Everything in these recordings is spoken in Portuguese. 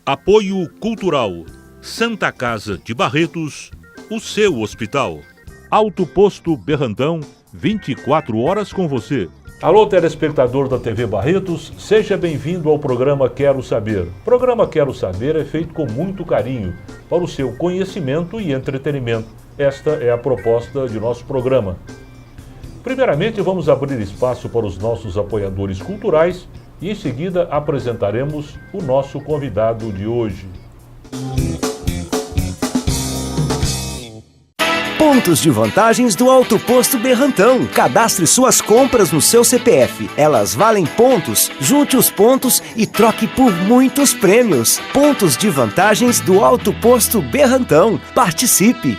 Apoio Cultural. Santa Casa de Barretos, o seu hospital. Alto Posto Berrantão, 24 horas com você. Alô, telespectador da TV Barretos, seja bem-vindo ao programa Quero Saber. O programa Quero Saber é feito com muito carinho para o seu conhecimento e entretenimento. Esta é a proposta de nosso programa. Primeiramente, vamos abrir espaço para os nossos apoiadores culturais e em seguida apresentaremos o nosso convidado de hoje. Pontos de vantagens do Alto Posto Berrantão. Cadastre suas compras no seu CPF. Elas valem pontos. Junte os pontos e troque por muitos prêmios. Pontos de vantagens do Alto Posto Berrantão. Participe!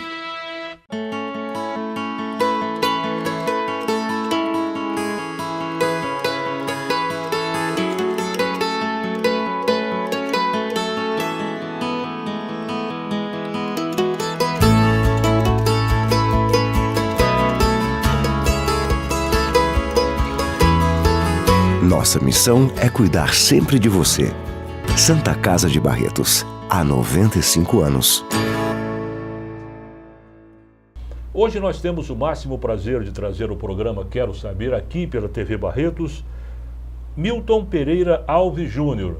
Nossa missão é cuidar sempre de você. Santa Casa de Barretos, há 95 anos. Hoje nós temos o máximo prazer de trazer o programa Quero Saber aqui pela TV Barretos, Milton Pereira Alves Júnior,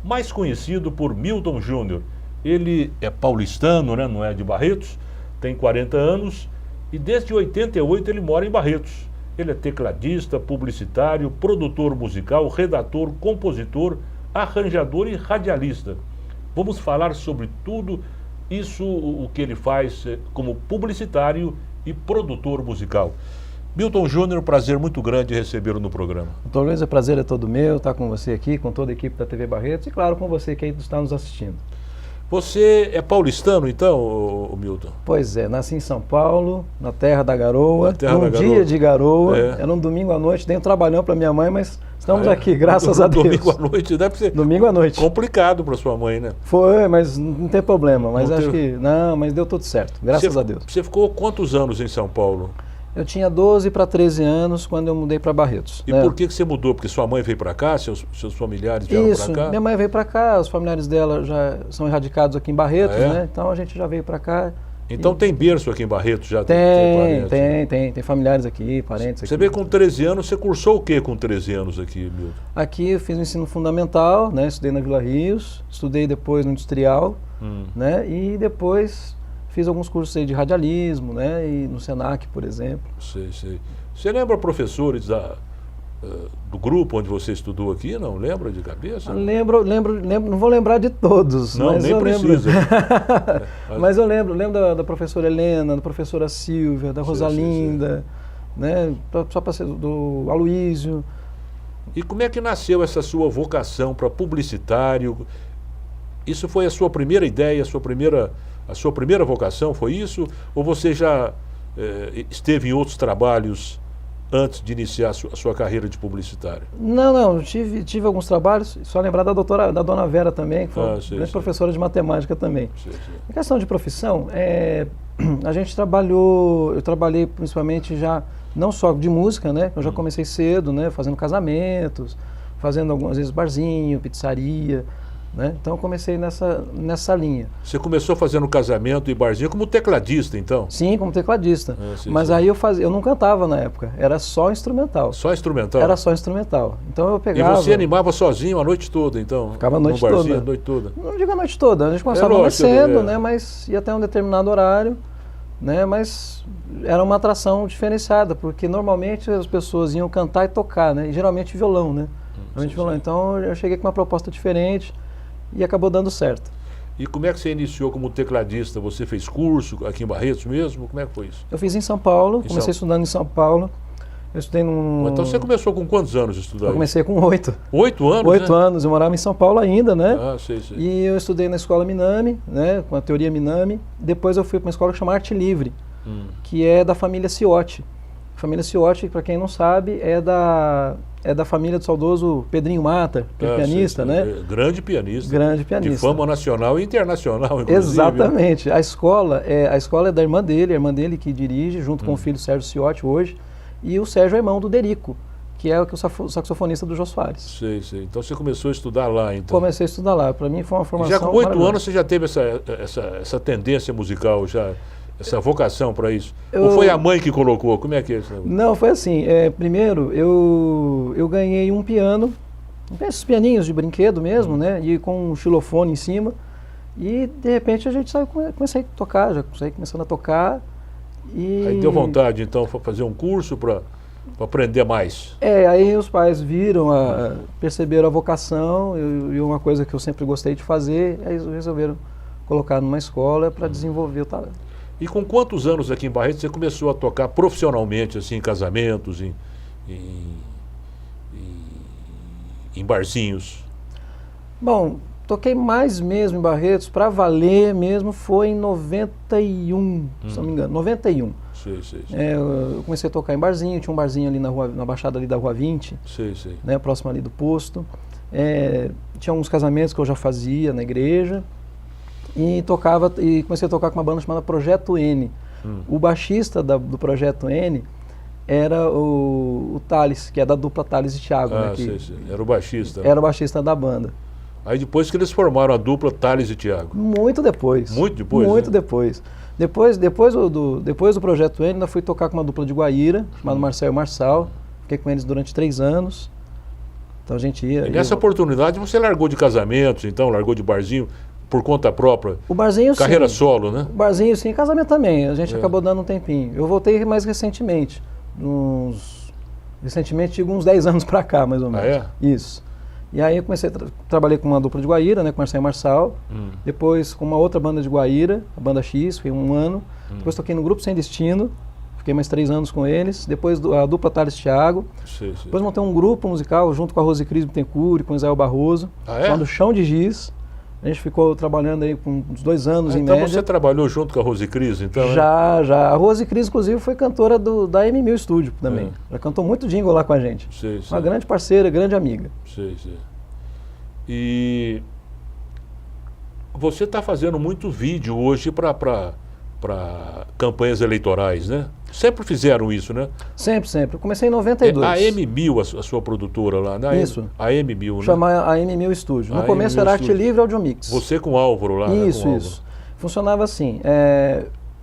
mais conhecido por Milton Júnior. Ele é paulistano, né? Não é de Barretos, tem 40 anos e desde 88 ele mora em Barretos. Ele é tecladista, publicitário, produtor musical, redator, compositor, arranjador e radialista. Vamos falar sobre tudo isso, o que ele faz como publicitário e produtor musical. Milton Júnior, prazer muito grande recebê-lo no programa. Doutor Luiz, o prazer é todo meu estar com você aqui, com toda a equipe da TV Barretos e claro com você que aí está nos assistindo. Você é paulistano então, Milton? Pois é, nasci em São Paulo, na terra da garoa, dia de garoa, era um domingo à noite, dei um trabalhão para minha mãe, mas estamos aqui, graças a Deus. Domingo à noite deve ser domingo à noite. Complicado para sua mãe, né? Foi, mas não tem problema, mas acho que, não, mas deu tudo certo, graças a Deus. Você ficou quantos anos em São Paulo? Eu tinha 12 para 13 anos quando eu mudei para Barretos. E por que você mudou? Porque sua mãe veio para cá, seus familiares vieram para cá? Isso, minha mãe veio para cá, os familiares dela já são erradicados aqui em Barretos, né? Então a gente já veio para cá. Então tem berço aqui em Barretos já? Tem familiares aqui, parentes aqui. Você veio com 13 anos, você cursou o que com 13 anos aqui, Milton? Aqui eu fiz o ensino fundamental, né? Estudei na Vila Rios, estudei depois no Industrial, né? E depois fiz alguns cursos aí de radialismo, né? E no Senac, por exemplo. Sei. Você lembra professores do grupo onde você estudou aqui? Não lembra de cabeça? Lembro, não vou lembrar de todos. Não, mas nem eu precisa. Mas eu lembro da professora Helena, da professora Silvia, da Rosalinda, né? Só para ser do Aloísio. E como é que nasceu essa sua vocação para publicitário? Isso foi a sua primeira ideia, a sua primeira vocação, foi isso? Ou você já esteve em outros trabalhos antes de iniciar a sua carreira de publicitário? Não, tive alguns trabalhos, só lembrar da dona Vera também, que foi grande professora de matemática também. Em questão de profissão, a gente eu trabalhei principalmente já, não só de música, né? Eu já comecei cedo, né? Fazendo casamentos, fazendo algumas vezes barzinho, pizzaria, né? Então eu comecei nessa linha. Você começou fazendo casamento e barzinho como tecladista, então? Sim, como tecladista. Mas aí eu não cantava na época, era só instrumental. Só instrumental? Era só instrumental. Então eu pegava... E você animava sozinho a noite toda, então? Ficava a noite no barzinho, toda. A noite toda. Não digo a noite toda, a gente começava mais cedo, né? Mas ia até um determinado horário, né? Mas era uma atração diferenciada, porque normalmente as pessoas iam cantar e tocar, né? E geralmente violão, né? Violão. Então eu cheguei com uma proposta diferente e acabou dando certo. E como é que você iniciou como tecladista? Você fez curso aqui em Barretos mesmo? Como é que foi isso? Eu fiz em São Paulo, comecei estudando em São Paulo. Eu estudei num... Então você começou com quantos anos a estudar? Eu comecei com 8. 8 anos? 8 anos, eu morava em São Paulo ainda, né? Sei. E eu estudei na escola Minami, né? Com a teoria Minami. Depois eu fui para uma escola que chama Arte Livre, que é da família Ciotti. A família Ciotti, para quem não sabe, é da família do saudoso Pedrinho Mata, que é pianista, né? Grande pianista. Grande pianista. De fama nacional e internacional, inclusive. Exatamente. A escola é da irmã dele, a irmã dele que dirige, junto com o filho Sérgio Ciotti hoje, e o Sérgio é irmão do Derico, que é o saxofonista do Jô Soares. Sei. Então você começou a estudar lá, então? Comecei a estudar lá. Para mim foi uma formação. Já com 8 anos você já teve essa tendência musical, já, essa vocação para isso? Ou foi a mãe que colocou? Como é que é isso? Não, foi assim. Primeiro, eu ganhei um piano, esses pianinhos de brinquedo mesmo, né? E com um xilofone em cima. E de repente a gente comecei a tocar, já saí começando a tocar. Aí deu vontade, então, para fazer um curso para aprender mais? Aí os pais viram, perceberam a vocação e uma coisa que eu sempre gostei de fazer, aí resolveram colocar numa escola para desenvolver o talento. E com quantos anos aqui em Barretos você começou a tocar profissionalmente, assim, em casamentos, em barzinhos? Bom, toquei mais mesmo em Barretos, para valer mesmo, foi em 91, se não me engano, 91. Sei. Eu comecei a tocar em barzinho, tinha um barzinho ali na Baixada ali da Rua 20, sei. Né, próximo ali do posto. Tinha uns casamentos que eu já fazia na igreja e comecei a tocar com uma banda chamada Projeto N. O baixista do Projeto N era o Thales, que é da dupla Thales e Thiago. Sei. Era o baixista. Era o baixista da banda. Aí depois que eles formaram a dupla Thales e Thiago? Muito depois. Muito depois? Muito depois. Depois do Projeto N, ainda fui tocar com uma dupla de Guaíra, chamada Marcel e Marçal. Fiquei com eles durante 3 anos. Então a gente ia... E nessa oportunidade você largou de casamentos, então? Largou de barzinho por conta própria? O barzinho, carreira sim. Solo, né? O barzinho, sim. Casamento também. A gente acabou dando um tempinho. Eu voltei mais recentemente. Recentemente, digo uns 10 anos pra cá, mais ou menos. Isso. E aí eu comecei trabalhei com uma dupla de Guaíra, né, com Marcel e Marçal. Depois com uma outra banda de Guaíra, a Banda X, foi 1 ano. Depois toquei no Grupo Sem Destino, fiquei mais 3 anos com eles. Depois a dupla Thales e Thiago. Depois montei um grupo musical junto com a Rose Cris Bittencourt e com o Israel Barroso, chamado Chão de Giz. A gente ficou trabalhando aí por uns 2 anos em média. Então você trabalhou junto com a Rose Cris, então? Já. A Rose Cris, inclusive, foi cantora da M1000 Studio também. Já cantou muito jingle lá com a gente. Uma grande parceira, grande amiga. E você está fazendo muito vídeo hoje para campanhas eleitorais, né? Sempre fizeram isso, né? Sempre. Eu comecei em 92. A M1000, a sua produtora lá, né? Isso. A M1000, né? Chama a M1000 Studio. No começo era Arte Livre Audio Mix. Você com o Álvaro lá, isso, né? Isso. Funcionava assim.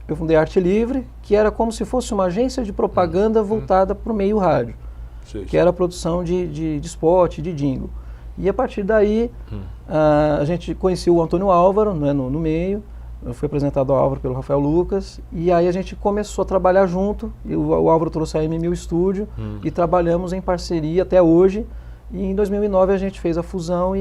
Eu fundei a Arte Livre, que era como se fosse uma agência de propaganda voltada para o meio rádio. Que era a produção de spot, de jingle. E a partir daí, a gente conheceu o Antônio Álvaro, né, no meio. Eu fui apresentado ao Álvaro pelo Rafael Lucas, e aí a gente começou a trabalhar junto, e o Álvaro trouxe a M1000 Studio, e trabalhamos em parceria até hoje, e em 2009 a gente fez a fusão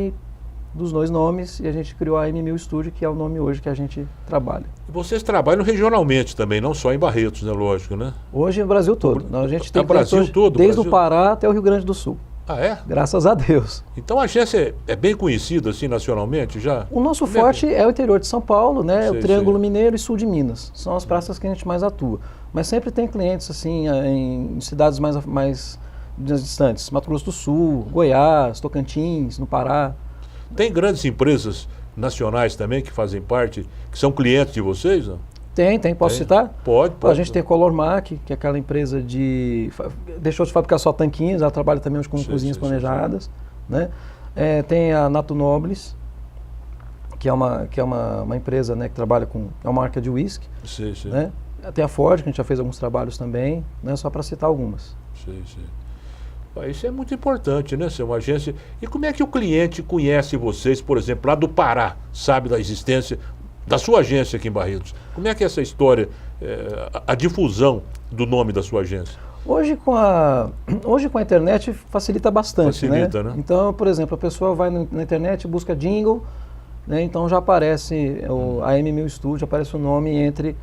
dos 2 nomes, e a gente criou a M1000 Studio, que é o nome hoje que a gente trabalha. E vocês trabalham regionalmente também, não só em Barretos, né, lógico, né? Hoje no Brasil todo. A gente tem Brasil todo, desde o Pará até o Rio Grande do Sul. Ah, é? Graças a Deus. Então a agência é bem conhecida assim nacionalmente já? O nosso forte é o interior de São Paulo, né? O Triângulo Mineiro e Sul de Minas. São as praças que a gente mais atua. Mas sempre tem clientes assim em cidades mais distantes. Mato Grosso do Sul, Goiás, Tocantins, no Pará. Tem grandes empresas nacionais também que fazem parte, que são clientes de vocês, não? Tem. Posso citar? Pode. A gente tem a Color Mac, que é aquela empresa deixou de fabricar só tanquinhos, ela trabalha também hoje com cozinhas planejadas. Né? Tem a Nato Nobles, que é uma empresa, né, que trabalha com... É uma marca de whisky. Né? Tem a Ford, que a gente já fez alguns trabalhos também, né, só para citar algumas. Isso é muito importante, né, ser uma agência. E como é que o cliente conhece vocês, por exemplo, lá do Pará, sabe da existência da sua agência aqui em Barretos? Como é que é essa história, a difusão do nome da sua agência? Hoje com a internet facilita bastante, né? Então, por exemplo, a pessoa vai na internet, busca jingle, né? Então já aparece a M1000 Studio, aparece o nome entre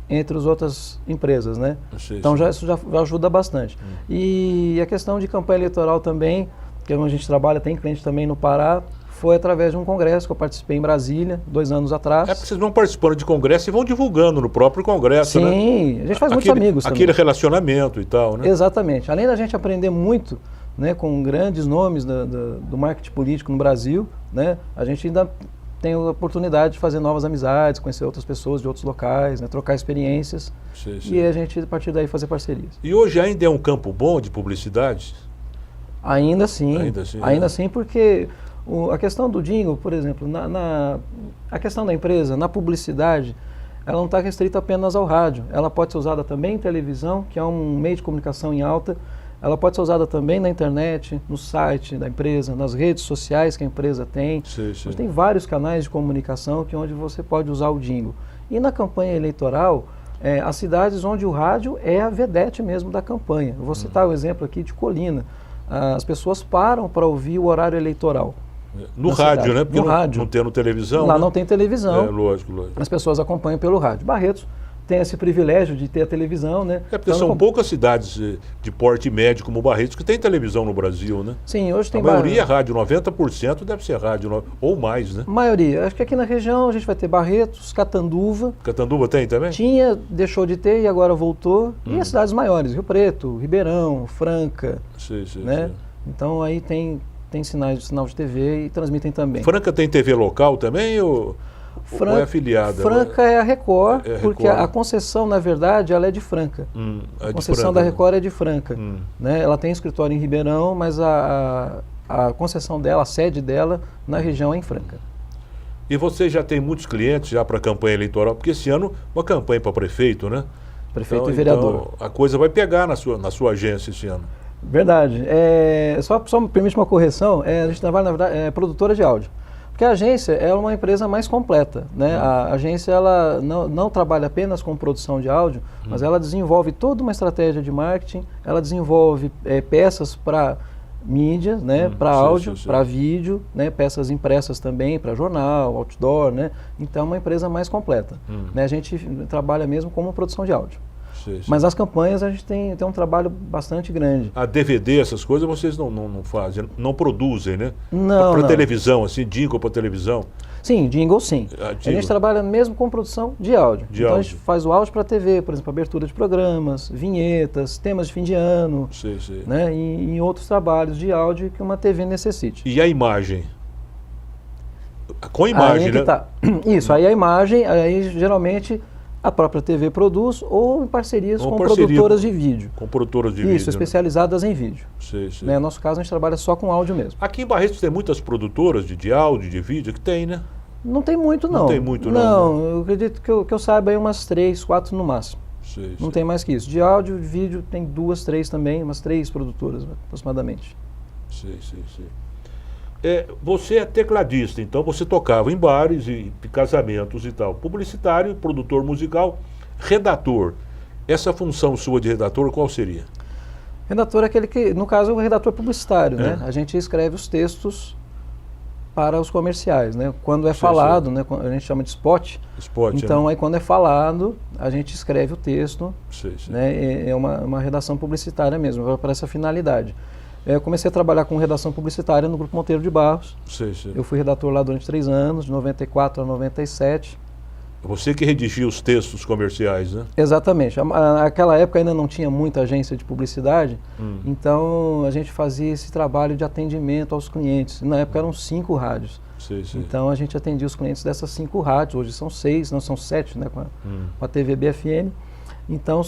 as outras empresas, né? Então isso já ajuda bastante. E a questão de campanha eleitoral também, que a gente trabalha, tem cliente também no Pará, foi através de um congresso que eu participei em Brasília, 2 anos atrás. Porque vocês vão participando de congresso e vão divulgando no próprio congresso, né? Sim, a gente faz muitos amigos também. Aquele relacionamento e tal, né? Exatamente. Além da gente aprender muito, né, com grandes nomes do marketing político no Brasil, né, a gente ainda tem a oportunidade de fazer novas amizades, conhecer outras pessoas de outros locais, né, trocar experiências. E a gente, a partir daí, fazer parcerias. E hoje ainda é um campo bom de publicidade? Ainda sim. Ainda sim, porque a questão do jingle, por exemplo, a questão da empresa, na publicidade, ela não está restrita apenas ao rádio. Ela pode ser usada também em televisão, que é um meio de comunicação em alta. Ela pode ser usada também na internet, no site da empresa, nas redes sociais que a empresa tem. Sim. Tem vários canais de comunicação onde você pode usar o jingle. E na campanha eleitoral, as cidades onde o rádio é a vedete mesmo da campanha. Eu vou citar o exemplo aqui de Colina. As pessoas param para ouvir o horário eleitoral. No rádio, cidade, né? Porque não tendo televisão. Lá né? não tem televisão. Lógico. As pessoas acompanham pelo rádio. Barretos tem esse privilégio de ter a televisão, né? Porque são poucas cidades de porte médio como Barretos que tem televisão no Brasil, né? Sim, hoje tem... A maioria é rádio, 90% deve ser rádio, ou mais, né? Maioria. Acho que aqui na região a gente vai ter Barretos, Catanduva. Catanduva tem também? Tinha, deixou de ter e agora voltou. E as cidades maiores, Rio Preto, Ribeirão, Franca. Sim. Então aí tem sinal de TV e transmitem também. Franca tem TV local também ou é afiliada? Franca é a Record, porque a concessão, na verdade, ela é de Franca. A concessão da Record é de Franca. Né? Ela tem escritório em Ribeirão, mas a concessão dela, a sede dela, na região é em Franca. E você já tem muitos clientes já para a campanha eleitoral? Porque esse ano, uma campanha para prefeito, né? Prefeito e vereador. Então, a coisa vai pegar na sua agência esse ano. Verdade. Só me permite uma correção, a gente trabalha, na verdade, produtora de áudio. Porque a agência é uma empresa mais completa, né? A agência ela não trabalha apenas com produção de áudio, mas ela desenvolve toda uma estratégia de marketing, ela desenvolve peças para mídia, né? Para áudio, para vídeo, né? Peças impressas também para jornal, outdoor, né? Então é uma empresa mais completa. Né? A gente trabalha mesmo como produção de áudio. Mas as campanhas a gente tem um trabalho bastante grande. A DVD, essas coisas, vocês não fazem, não produzem, né? Não. Para televisão, assim, jingle para televisão? Sim, jingle sim. A gente trabalha mesmo com produção de áudio. A gente faz o áudio para TV, por exemplo, abertura de programas, vinhetas, temas de fim de ano. Né? E em outros trabalhos de áudio que uma TV necessite. E a imagem? Com a imagem, né? Isso, aí a imagem, aí geralmente a própria TV produz ou em parcerias com produtoras de vídeo. Com produtoras de vídeo. Isso, especializadas em vídeo. Né? No nosso caso, a gente trabalha só com áudio mesmo. Aqui em Barretos tem muitas produtoras de áudio, de vídeo, que tem, né? Não tem muito, não. Não tem muito, não. Não, eu acredito que eu saiba aí umas 3, 4 no máximo. Não tem mais que isso. De áudio, de vídeo, tem 2, 3 também, umas 3 produtoras aproximadamente. Você é tecladista, então você tocava em bares e casamentos e tal. Publicitário, produtor musical, redator. Essa função sua de redator, qual seria? Redator é aquele que, no caso, é o redator publicitário, né? A gente escreve os textos para os comerciais, né? Quando é falado, né? A gente chama de spot. Então, aí quando é falado, a gente escreve o texto. Né? É uma redação publicitária mesmo, para essa finalidade. Eu comecei a trabalhar com redação publicitária no Grupo Monteiro de Barros. Eu fui redator lá durante 3 anos, de 94 a 97. Você que redigia os textos comerciais, né? Exatamente. Naquela época ainda não tinha muita agência de publicidade, então a gente fazia esse trabalho de atendimento aos clientes. Na época eram 5 rádios. Então a gente atendia os clientes dessas 5 rádios, hoje são 6, não são 7, né, com a TVB FM. Então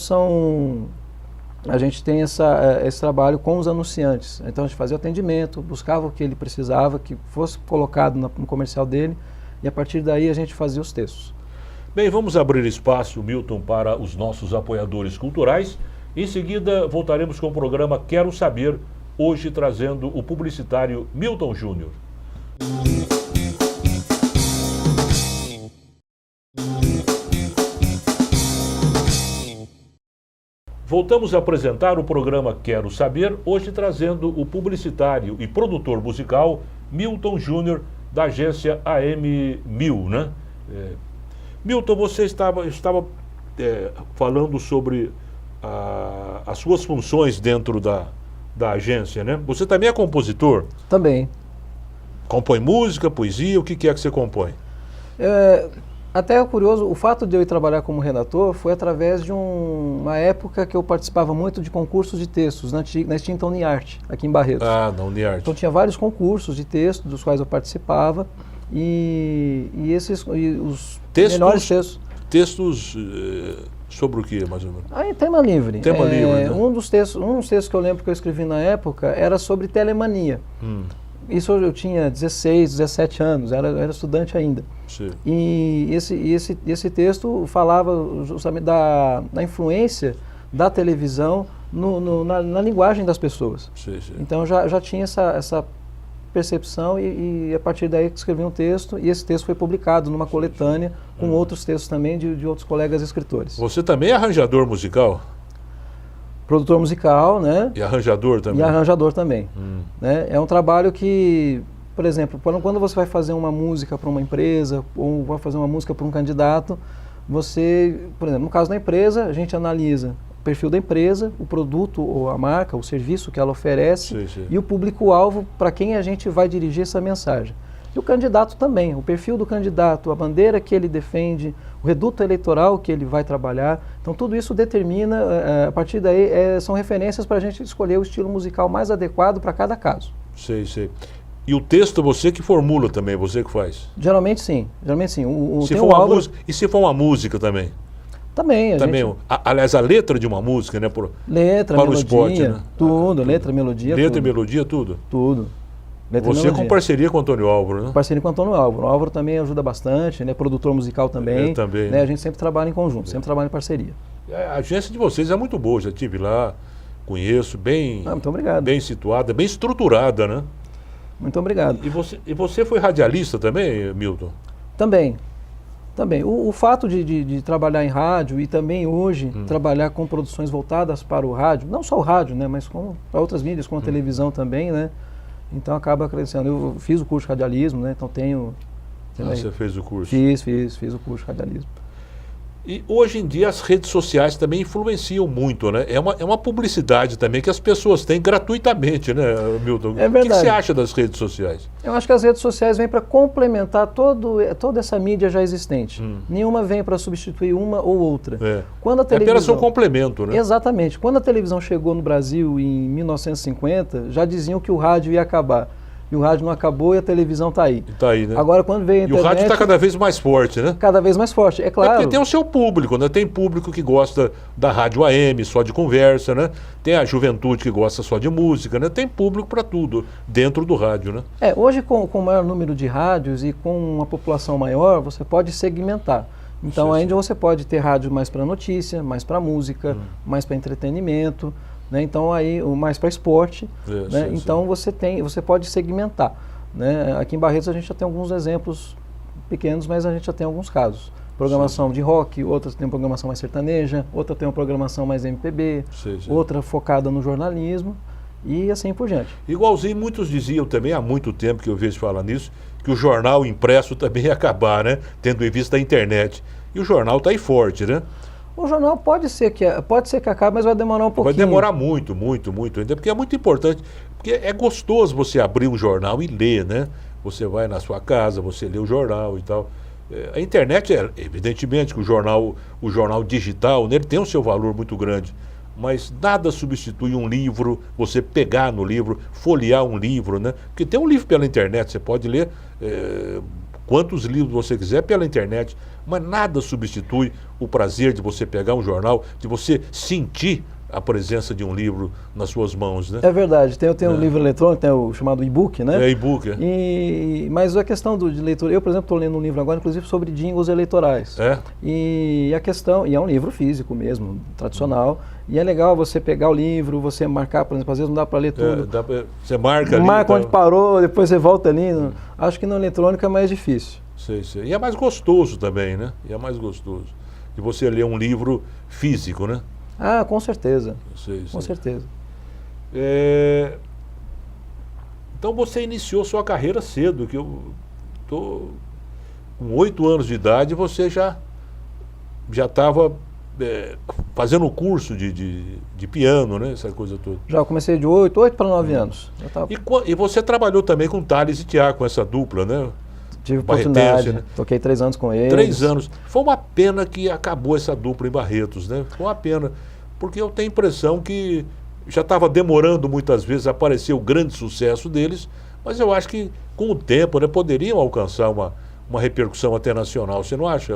a gente tem esse trabalho com os anunciantes. Então a gente fazia o atendimento, buscava o que ele precisava, que fosse colocado no comercial dele, e a partir daí a gente fazia os textos. Bem, vamos abrir espaço, Milton, para os nossos apoiadores culturais. Em seguida, voltaremos com o programa Quero Saber, hoje trazendo o publicitário Milton Júnior. Voltamos a apresentar o programa Quero Saber, hoje trazendo o publicitário e produtor musical Milton Júnior, da agência AM1000, né? Milton, você estava falando sobre as suas funções dentro da agência, né? Você também é compositor? Também. Compõe música, poesia, o que é que você compõe? Até é curioso, o fato de eu ir trabalhar como redator foi através de uma época que eu participava muito de concursos de textos na extinta Uniarte, aqui em Barretos. Na Uniarte. Então tinha vários concursos de texto dos quais eu participava e os melhores textos. Textos Sobre o que, mais ou menos? Aí, tema livre. Tema livre, né? Um dos textos que eu lembro que eu escrevi na época era sobre telemania. Isso eu tinha 16, 17 anos, era estudante ainda. Sim. E esse texto falava justamente da influência da televisão na linguagem das pessoas. Sim. Então já tinha essa percepção e a partir daí escrevi um texto e esse texto foi publicado numa coletânea com outros textos também de outros colegas escritores. Você também é arranjador musical? Produtor musical, né? E arranjador também? E arranjador também. Né? É um trabalho que, por exemplo, quando você vai fazer uma música para uma empresa ou vai fazer uma música para um candidato, você, por exemplo, no caso da empresa, a gente analisa o perfil da empresa, o produto ou a marca, o serviço que ela oferece e o público-alvo para quem a gente vai dirigir essa mensagem. E o candidato também, o perfil do candidato, a bandeira que ele defende, o reduto eleitoral que ele vai trabalhar. Então tudo isso determina, a partir daí, são referências para a gente escolher o estilo musical mais adequado para cada caso. Sei. E o texto você que formula também, você que faz? Geralmente sim. E se for uma música também? Também. Aliás, a letra de uma música, né? Letra, para melodia, o spot, né? Tudo, letra, melodia, Letra e melodia, tudo? Tudo. Você com parceria com o Antônio Álvaro, né? Parceria com o Antônio Álvaro. O Álvaro também ajuda bastante, né? Produtor musical também. Também. Né? A gente sempre trabalha em conjunto, sempre trabalha em parceria. A agência de vocês é muito boa, já estive lá, conheço, muito obrigado. Bem situada, bem estruturada, né? Muito obrigado. E você foi radialista também, Milton? Também. O fato de trabalhar em rádio e também hoje trabalhar com produções voltadas para o rádio, não só o rádio, né, mas para outras mídias, como a televisão também, né? Então acaba crescendo. Eu fiz o curso de radialismo, né? Então tenho... Você fez o curso? Fiz o curso de radialismo. E hoje em dia as redes sociais também influenciam muito, né? É uma publicidade também que as pessoas têm gratuitamente, né, Milton? É verdade. O que você acha das redes sociais? Eu acho que as redes sociais vêm para complementar toda essa mídia já existente. Nenhuma vem para substituir uma ou outra. Quando a televisão... apenas um complemento, né? Exatamente. Quando a televisão chegou no Brasil em 1950, já diziam que o rádio ia acabar. E o rádio não acabou e a televisão está aí. Está aí, né? Agora, quando veio a internet... E o rádio está cada vez mais forte, né? Cada vez mais forte, é claro. Porque tem o seu público, né? Tem público que gosta da rádio AM, só de conversa, né? Tem a juventude que gosta só de música, né? Tem público para tudo dentro do rádio, né? Hoje, com o maior número de rádios e com uma população maior, você pode segmentar. Então, ainda você pode ter rádio mais para notícia, mais para música, mais para entretenimento... Né? Então aí mais para esporte, né? Então você pode segmentar, né? Aqui em Barretos a gente já tem alguns exemplos pequenos, mas a gente já tem alguns casos. Programação de rock, outra tem uma programação mais sertaneja, outra tem uma programação mais MPB, outra focada no jornalismo e assim por diante. Igualzinho muitos diziam também, há muito tempo que eu vejo falar nisso, que o jornal impresso também ia acabar, né? Tendo em vista a internet. E o jornal está aí forte, né? O jornal pode ser que acabe, mas vai demorar um pouquinho. Vai demorar muito ainda, porque é muito importante. Porque é gostoso você abrir um jornal e ler, né? Você vai na sua casa, você lê o jornal e tal. A internet, evidentemente que o jornal digital, né, ele tem o seu valor muito grande. Mas nada substitui um livro, você pegar no livro, folhear um livro, né? Porque tem um livro pela internet, você pode ler quantos livros você quiser pela internet, mas nada substitui o prazer de você pegar um jornal, de você sentir a presença de um livro nas suas mãos, né? É verdade, tem um livro eletrônico, tem o chamado e-book, né? E-book, Mas a questão de leitura, eu, por exemplo, estou lendo um livro agora, inclusive, sobre jingles eleitorais. E a questão, e é um livro físico mesmo, tradicional, e é legal você pegar o livro, você marcar, por exemplo, às vezes não dá para ler tudo. Você marca ali. Marca onde parou, depois você volta ali. Acho que no eletrônico é mais difícil. Sei. E é mais gostoso também, né? De você ler um livro físico, né? Ah, com certeza. Com certeza. Então você iniciou sua carreira cedo, que eu tô com 8 anos de idade, você já estava fazendo o curso de piano, né? Essa coisa toda. Já eu comecei de 8 para 9 anos. E você trabalhou também com Thales e Tiago, com essa dupla, né? Tive oportunidade, né? Toquei 3 anos com eles. 3 anos. Foi uma pena que acabou essa dupla em Barretos, né? Foi uma pena, porque eu tenho a impressão que já estava demorando muitas vezes a aparecer o grande sucesso deles, mas eu acho que com o tempo, né, poderiam alcançar uma repercussão até nacional, você não acha?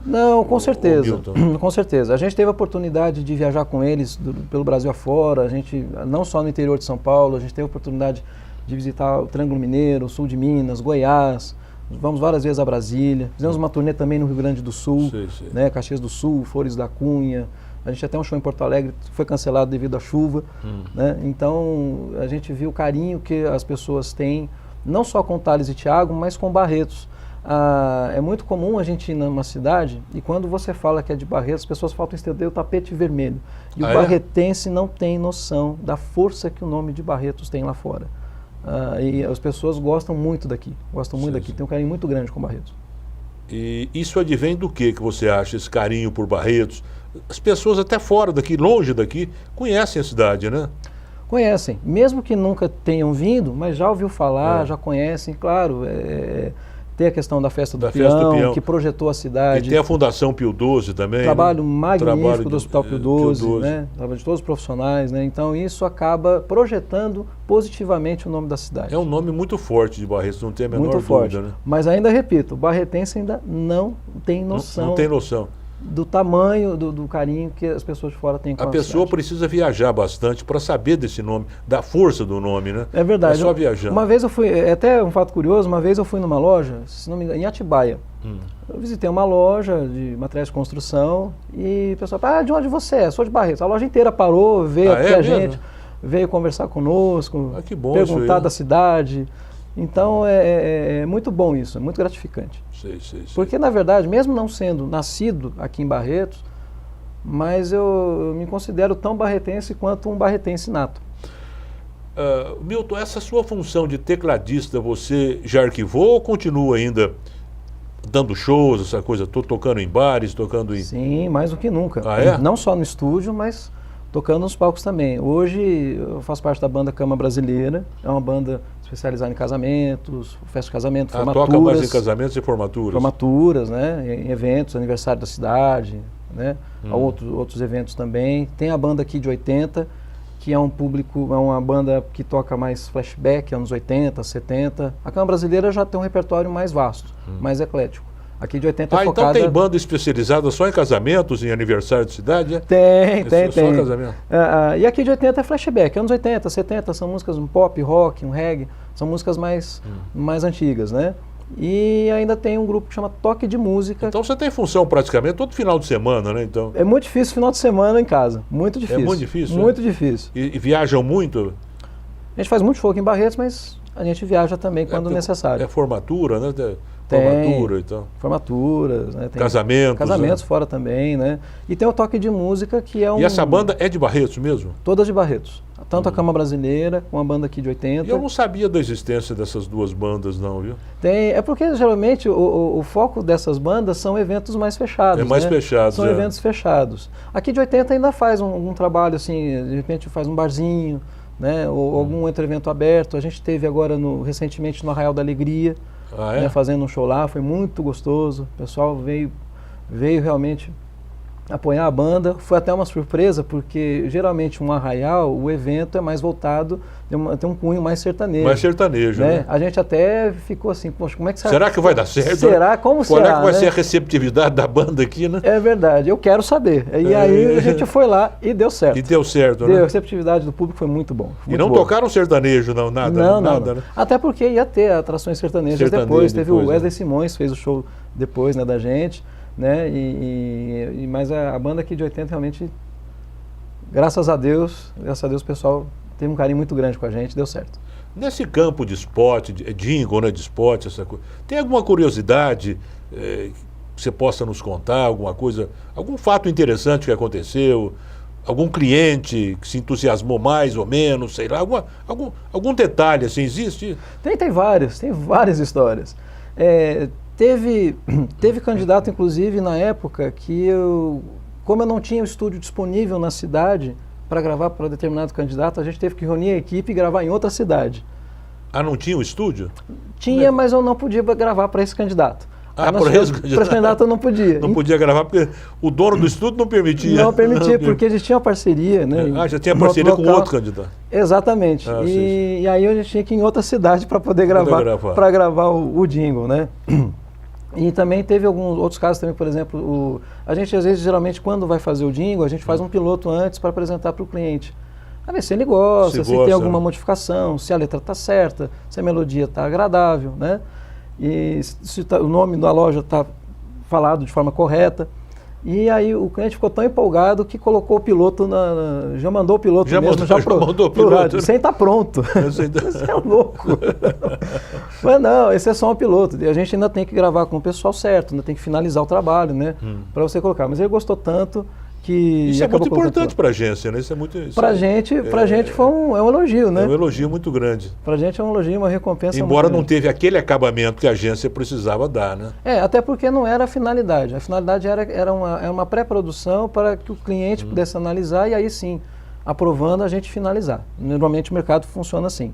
Não, com certeza, com certeza. A gente teve a oportunidade de viajar com eles pelo Brasil afora, a gente, não só no interior de São Paulo, a gente teve a oportunidade de visitar o Triângulo Mineiro, o sul de Minas, Goiás, vamos várias vezes a Brasília, fizemos uma turnê também no Rio Grande do Sul, né, Caxias do Sul, Flores da Cunha, a gente até um show em Porto Alegre que foi cancelado devido à chuva, né? Então a gente viu o carinho que as pessoas têm, não só com Tales e Thiago, mas com Barretos. É muito comum a gente ir numa cidade e quando você fala que é de Barretos, as pessoas faltam estender o tapete vermelho. E o barretense não tem noção da força que o nome de Barretos tem lá fora. E as pessoas gostam muito daqui, tem um carinho muito grande com Barretos. E isso advém do que você acha, esse carinho por Barretos? As pessoas até fora daqui, longe daqui, conhecem a cidade, né? Conhecem, mesmo que nunca tenham vindo, mas já ouviu falar, já conhecem, claro. Tem a questão da Festa do Peão, que projetou a cidade. E tem a Fundação Pio XII também. Trabalho magnífico do Hospital Pio XII, né? Trabalho de todos os profissionais, né? Então isso acaba projetando positivamente o nome da cidade. É um nome muito forte de Barretos, não tem a menor dúvida, né? Mas ainda repito, o barretense ainda não tem noção. Não tem noção. Do tamanho, do carinho que as pessoas de fora têm com a pessoa cidade. Precisa viajar bastante para saber desse nome, da força do nome, né? É verdade. É só viajando. Uma vez eu fui, até um fato curioso, uma vez eu fui numa loja, se não me engano, em Atibaia. Eu visitei uma loja de materiais de construção e o pessoal falou, de onde você é? Sou de Barretos. A loja inteira parou, veio até a gente, veio conversar conosco, que bom, perguntar da cidade. Então é muito bom isso, é muito gratificante. Sei. Porque na verdade, mesmo não sendo nascido aqui em Barretos, mas eu me considero tão barretense quanto um barretense nato. Milton, essa sua função de tecladista você já arquivou ou continua ainda dando shows, essa coisa, tocando em bares, tocando em... Sim, mais do que nunca. Não só no estúdio, mas tocando nos palcos também. Hoje eu faço parte da banda Cama Brasileira, é uma banda especializada em casamentos, festa de casamento, formaturas. Toca mais em casamentos e formaturas. Formaturas, né, em eventos, aniversário da cidade, né, outros eventos também. Tem a banda aqui de 80, que é um público, é uma banda que toca mais flashback, anos 80, 70. A Cama Brasileira já tem um repertório mais vasto, mais eclético. Aqui de 80 é focada... Então tem banda especializada só em casamentos, em aniversário de cidade? Tem. Só casamento? E aqui de 80 é flashback, anos 80, 70, são músicas um pop, rock, um reggae, são músicas mais antigas, né? E ainda tem um grupo que chama Toque de Música. Então você tem função praticamente todo final de semana, né? Então... É muito difícil final de semana em casa, muito difícil. É muito difícil? Muito difícil. E viajam muito? A gente faz muito show aqui em Barretos, mas a gente viaja também quando necessário. É formatura, né? Formatura, então. Formaturas, né? Tem casamentos fora também, né? E tem o Toque de Música, que é um... E essa banda é de Barretos mesmo? Todas de Barretos. Tanto a Cama Brasileira, com a banda aqui de 80. E eu não sabia da existência dessas duas bandas não, viu? É porque geralmente o foco dessas bandas são eventos mais fechados. É mais fechados. São eventos fechados. Aqui de 80 ainda faz um trabalho assim, de repente faz um barzinho, né? Ou algum outro evento aberto. A gente teve agora recentemente no Arraial da Alegria, né, fazendo um show lá, foi muito gostoso. O pessoal veio realmente apoiar a banda. Foi até uma surpresa, porque geralmente um arraial, o evento é mais voltado, tem um cunho mais sertanejo. Mais sertanejo, né? A gente até ficou assim, poxa, como é que será que vai dar certo? Será? Como será? Qual é que vai ser a receptividade da banda aqui, né? É verdade, eu quero saber. E aí a gente foi lá e deu certo. E deu certo, né? A receptividade do público foi muito bom. E não tocaram sertanejo, não? Nada? Não. Né? Até porque ia ter atrações sertanejas depois. Teve o Wesley Simões, fez o show depois, né, da gente. Né? Mas a banda aqui de 80 realmente, graças a Deus o pessoal teve um carinho muito grande com a gente, deu certo. Nesse campo de esporte, jingle, né, de esporte, essa coisa, tem alguma curiosidade que você possa nos contar, alguma coisa, algum fato interessante que aconteceu, algum cliente que se entusiasmou mais ou menos, sei lá, algum detalhe assim, existe? Tem várias histórias. Teve candidato, inclusive, na época, que como eu não tinha o estúdio disponível na cidade para gravar para determinado candidato, a gente teve que reunir a equipe e gravar em outra cidade. Não tinha o estúdio? Tinha, mas eu não podia gravar para esse candidato. Para esse candidato eu não podia. Não podia gravar porque o dono do estúdio não permitia. Não permitia, porque eles tinham parceria, né? Já tinha parceria com outro candidato. Exatamente. E aí a gente tinha que ir em outra cidade para poder gravar, para gravar o jingle, né? E também teve alguns outros casos também, por exemplo, a gente às vezes, geralmente, quando vai fazer o jingle, a gente faz um piloto antes para apresentar para o cliente. A ver se ele gosta, se tem alguma modificação, se a letra está certa, se a melodia está agradável, né? E se o nome da loja está falado de forma correta. E aí o cliente ficou tão empolgado que colocou o piloto já mandou o piloto já mesmo, mandou o piloto, sem estar pronto. Isso é louco. Mas não, esse é só um piloto. E a gente ainda tem que gravar com o pessoal certo, ainda tem que finalizar o trabalho, né? Para você colocar. Mas ele gostou tanto que... Isso é muito importante para a agência, né? Isso é muito... Para a gente foi um elogio, né? É um elogio muito grande. Para a gente é um elogio, uma recompensa Embora não teve aquele acabamento que a agência precisava dar, né? Até porque não era a finalidade. A finalidade era uma pré-produção para que o cliente pudesse analisar e aí sim, aprovando, a gente finalizar. Normalmente o mercado funciona assim.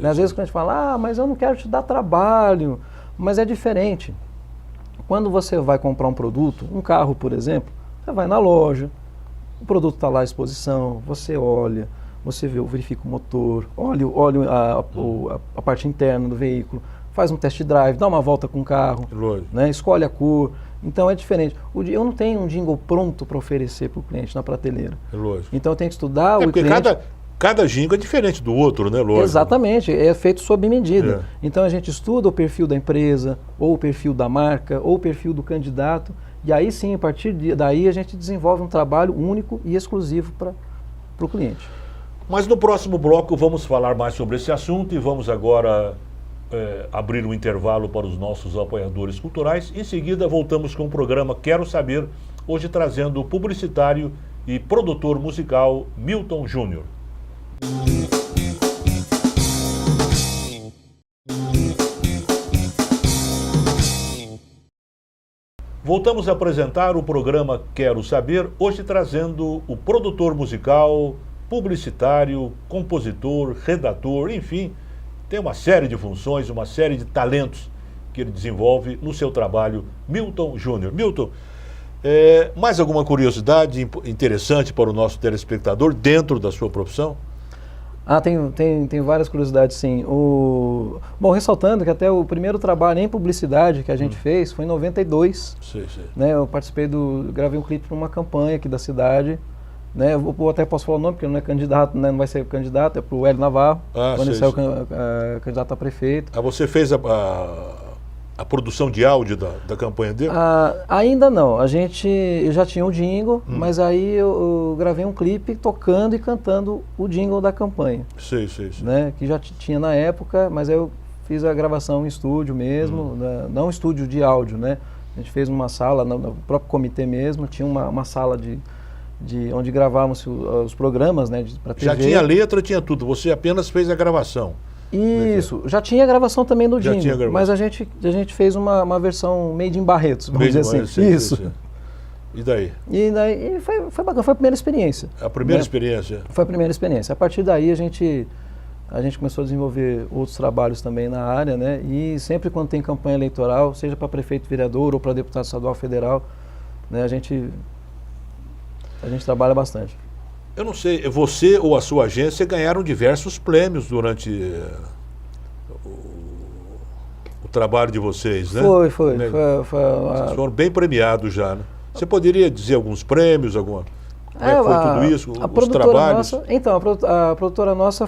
Às vezes o cliente fala, mas eu não quero te dar trabalho. Mas é diferente. Quando você vai comprar um produto, um carro, por exemplo, você vai na loja, o produto está lá à exposição, você olha, você verifica o motor, olha a parte interna do veículo, faz um test drive, dá uma volta com o carro, né, escolhe a cor. Então é diferente. Eu não tenho um jingle pronto para oferecer para o cliente na prateleira. Então eu tenho que estudar o cliente. Cada jingle é diferente do outro, né? Lógico. Exatamente, é feito sob medida. Então a gente estuda o perfil da empresa, ou o perfil da marca, ou o perfil do candidato. E aí sim, a partir daí a gente desenvolve um trabalho único e exclusivo para o cliente. Mas no próximo bloco vamos falar mais sobre esse assunto e vamos agora abrir um intervalo para os nossos apoiadores culturais. Em seguida voltamos com o programa Quero Saber, hoje trazendo o publicitário e produtor musical Milton Júnior. Voltamos a apresentar o programa Quero Saber, hoje trazendo o produtor musical, publicitário, compositor, redator, enfim, tem uma série de funções, uma série de talentos que ele desenvolve no seu trabalho, Milton Júnior. Milton, mais alguma curiosidade interessante para o nosso telespectador dentro da sua profissão? Tem várias curiosidades, sim. Bom, ressaltando que até o primeiro trabalho em publicidade que a gente fez foi em 92. Sim. Né, eu gravei um clipe para uma campanha aqui da cidade. Né, eu até posso falar o nome, porque não é candidato, né, não vai ser candidato, é para o Hélio Navarro, quando ele saiu candidato a prefeito. Você fez a produção de áudio da campanha dele? Ainda não. Eu já tinha um jingle, mas aí eu gravei um clipe tocando e cantando o jingle da campanha. Sim. Né, que já tinha na época, mas aí eu fiz a gravação em estúdio mesmo, não estúdio de áudio, né? A gente fez uma sala, no próprio comitê mesmo, tinha uma sala onde gravávamos os programas, né, para TV. Já tinha letra, tinha tudo, você apenas fez a gravação. Isso, já tinha gravação também do jingle, mas a gente fez uma versão made in Barretos, vamos dizer assim. Isso. E daí? E foi bacana, foi a primeira experiência. A primeira experiência? Foi a primeira experiência. A partir daí a gente começou a desenvolver outros trabalhos também na área, né? E sempre quando tem campanha eleitoral, seja para prefeito, vereador ou para deputado estadual, federal, né, a gente trabalha bastante. Eu não sei, você ou a sua agência ganharam diversos prêmios durante o trabalho de vocês, né? Foi. Vocês foram bem premiados já, né? Você poderia dizer alguns prêmios, como é que foi tudo isso, os trabalhos? Então, a produtora nossa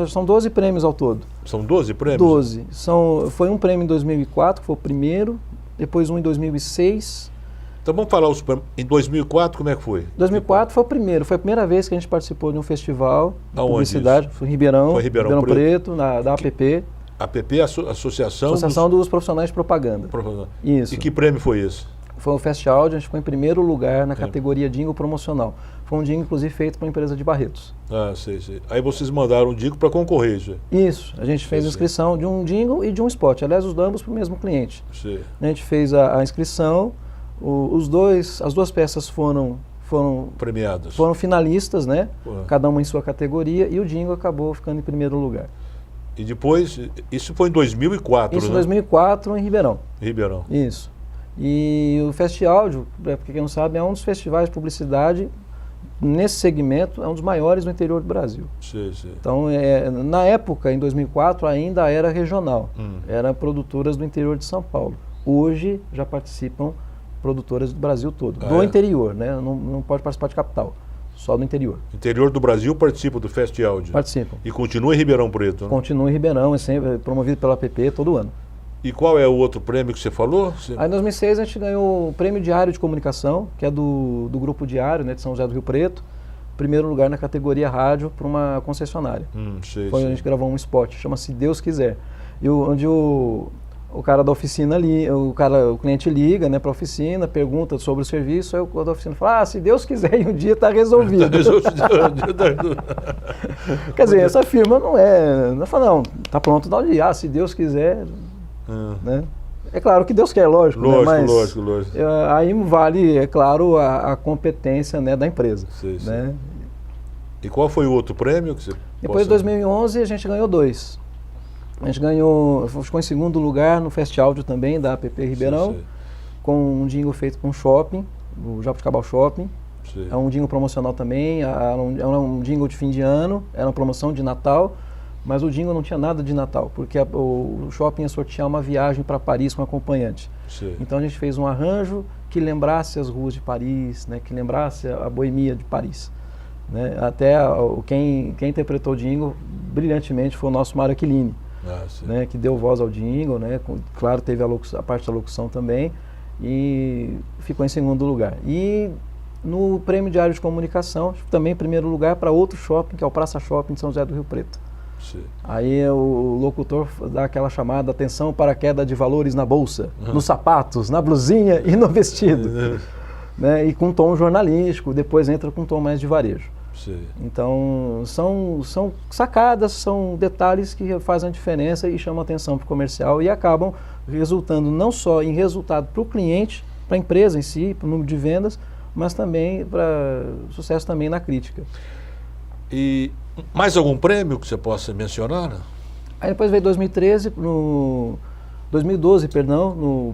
são 12 prêmios ao todo. São 12 prêmios? 12. Foi um prêmio em 2004, que foi o primeiro, depois um em 2006... Então vamos falar em 2004, como é que foi? 2004 foi o primeiro, foi a primeira vez que a gente participou de um festival de publicidade, foi em Ribeirão Preto, da APP. APP, Associação dos Profissionais de Propaganda. Isso. E que prêmio foi esse? Foi o Fest Audio, a gente ficou em primeiro lugar na categoria jingle promocional. Foi um jingle, inclusive, feito para uma empresa de Barretos. Sei. Aí vocês mandaram um jingle para concorrer, isso? Isso, a gente fez a inscrição de um jingle e de um spot, aliás, os ambos para o mesmo cliente. Sim. A gente fez a inscrição. As duas peças foram premiadas, foram finalistas, né? Cada uma em sua categoria, e o jingle acabou ficando em primeiro lugar. E depois, isso foi em 2004, Isso, né? Em 2004, em Ribeirão. Isso. E o Fest Audio, para quem não sabe, é um dos festivais de publicidade nesse segmento, é um dos maiores do interior do Brasil. Sim. Então, na época, em 2004, ainda era regional. Eram produtoras do interior de São Paulo. Hoje já participam produtoras do Brasil todo, Ah, do é? interior, né? Não pode participar de capital, só do interior. Interior do Brasil participa do Fest Áudio. Participam. E continua em Ribeirão Preto, né? Continua em Ribeirão, é sempre promovido pela APP todo ano. E qual é o outro prêmio que você falou? Aí em 2006 a gente ganhou o Prêmio Diário de Comunicação, que é do Grupo Diário, né, de São José do Rio Preto. Primeiro lugar na categoria rádio para uma concessionária. Sei, Foi onde sei. a gente gravou um spot, chama Se Deus Quiser. E onde o cara da oficina ali, o cliente liga, né, para a oficina, pergunta sobre o serviço, aí o cara da oficina fala, se Deus quiser, e um dia está resolvido. Quer dizer, essa firma não fala, não, tá pronto, dá um dia, se Deus quiser, né? É claro que Deus quer, lógico, né? Mas lógico. aí vale, é claro, a competência, né, da empresa. Sei. Né? E qual foi o outro prêmio que você Depois de 2011 a gente ganhou 2. A gente ficou em segundo lugar no Fest Áudio também, da APP Ribeirão, Sei. com um jingle feito com shopping, o Jabuticabal Shopping. Sei. É um jingle promocional também, era um jingle de fim de ano, era uma promoção de Natal, mas o jingle não tinha nada de Natal, porque o shopping ia sortear uma viagem para Paris com acompanhante. Sei. Então a gente fez um arranjo que lembrasse as ruas de Paris, né, que lembrasse a boemia de Paris. Né? Até quem interpretou o jingle brilhantemente foi o nosso Mário Aquilini, né, que deu voz ao jingle, né, claro, teve a parte da locução também, e ficou em segundo lugar. E no Prêmio Diário de Comunicação, também em primeiro lugar para outro shopping, que é o Praça Shopping de São José do Rio Preto. Sim. Aí o locutor dá aquela chamada, atenção para a queda de valores na bolsa, nos sapatos, na blusinha e no vestido. Né? E com tom jornalístico, depois entra com tom mais de varejo. Sim. Então são sacadas, são detalhes que fazem a diferença e chamam a atenção para o comercial e acabam resultando não só em resultado para o cliente, para a empresa em si, para o número de vendas, mas também para sucesso também na crítica. E mais algum prêmio que você possa mencionar? Aí depois veio 2012, no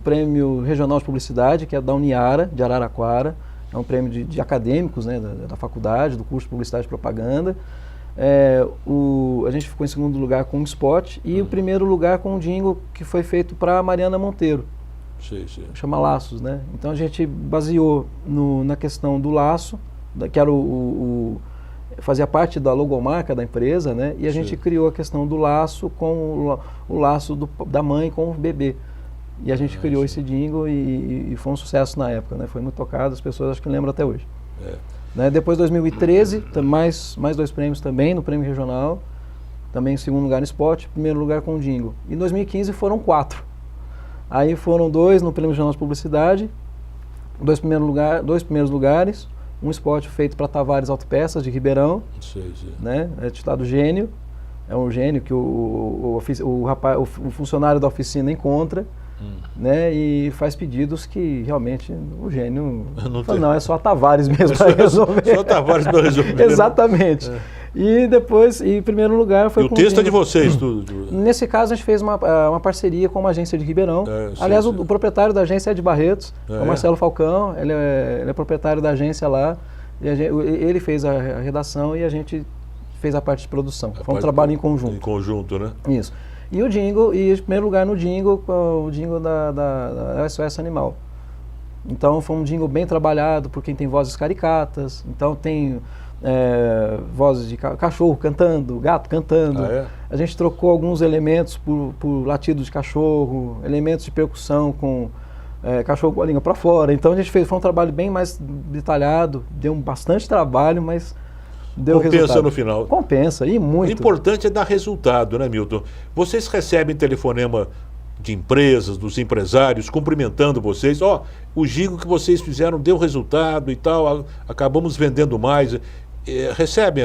Prêmio Regional de Publicidade, que é da Uniara, de Araraquara. É um prêmio de acadêmicos, né, da faculdade, do curso de Publicidade e Propaganda. A gente ficou em segundo lugar com um spot e o primeiro lugar com um jingle que foi feito para Mariana Monteiro. Sim. Chama Laços, né? Então a gente baseou na questão do laço, que era fazia parte da logomarca da empresa, né? E a gente criou a questão do laço com o laço da mãe com o bebê. E a gente criou esse jingle e foi um sucesso na época, né? Foi muito tocado, as pessoas acho que lembram até hoje. Né? Depois, 2013, mais 2 prêmios também no Prêmio Regional, também em segundo lugar no spot, primeiro lugar com o jingle. E em 2015 foram 4. Aí foram 2 no Prêmio Regional de Publicidade, 2 primeiros lugares, um spot feito para Tavares Autopeças de Ribeirão, né? É titulado Gênio. É um gênio que o funcionário da oficina encontra, né, e faz pedidos que realmente o gênio não é só a Tavares mesmo para resolver. Só a Tavares para resolver. Exatamente. E depois, em primeiro lugar, foi o texto é de vocês, tudo. Nesse caso, a gente fez uma parceria com uma agência de Ribeirão. Aliás, o proprietário da agência é de Barretos, é o Marcelo Falcão, ele é proprietário da agência lá. E ele fez a redação e a gente fez a parte de produção. Foi um trabalho em conjunto. Em conjunto, né? Isso. E o jingle, em primeiro lugar no jingle, o jingle da SOS Animal. Então foi um jingle bem trabalhado por quem tem vozes caricatas. Então tem vozes de cachorro cantando, gato cantando. A gente trocou alguns elementos por latidos de cachorro, elementos de percussão com cachorro com a língua para fora. Então a gente foi um trabalho bem mais detalhado, deu bastante trabalho, mas deu compensa resultado. No final. Compensa, e muito. O importante é dar resultado, né, Milton? Vocês recebem telefonema de empresas, dos empresários, cumprimentando vocês. O jingle que vocês fizeram deu resultado e tal, acabamos vendendo mais. Recebem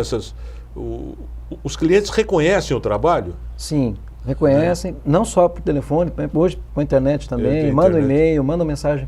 os clientes reconhecem o trabalho? Sim, reconhecem, não só por telefone, hoje com a internet também, mandam e-mail, mandam mensagem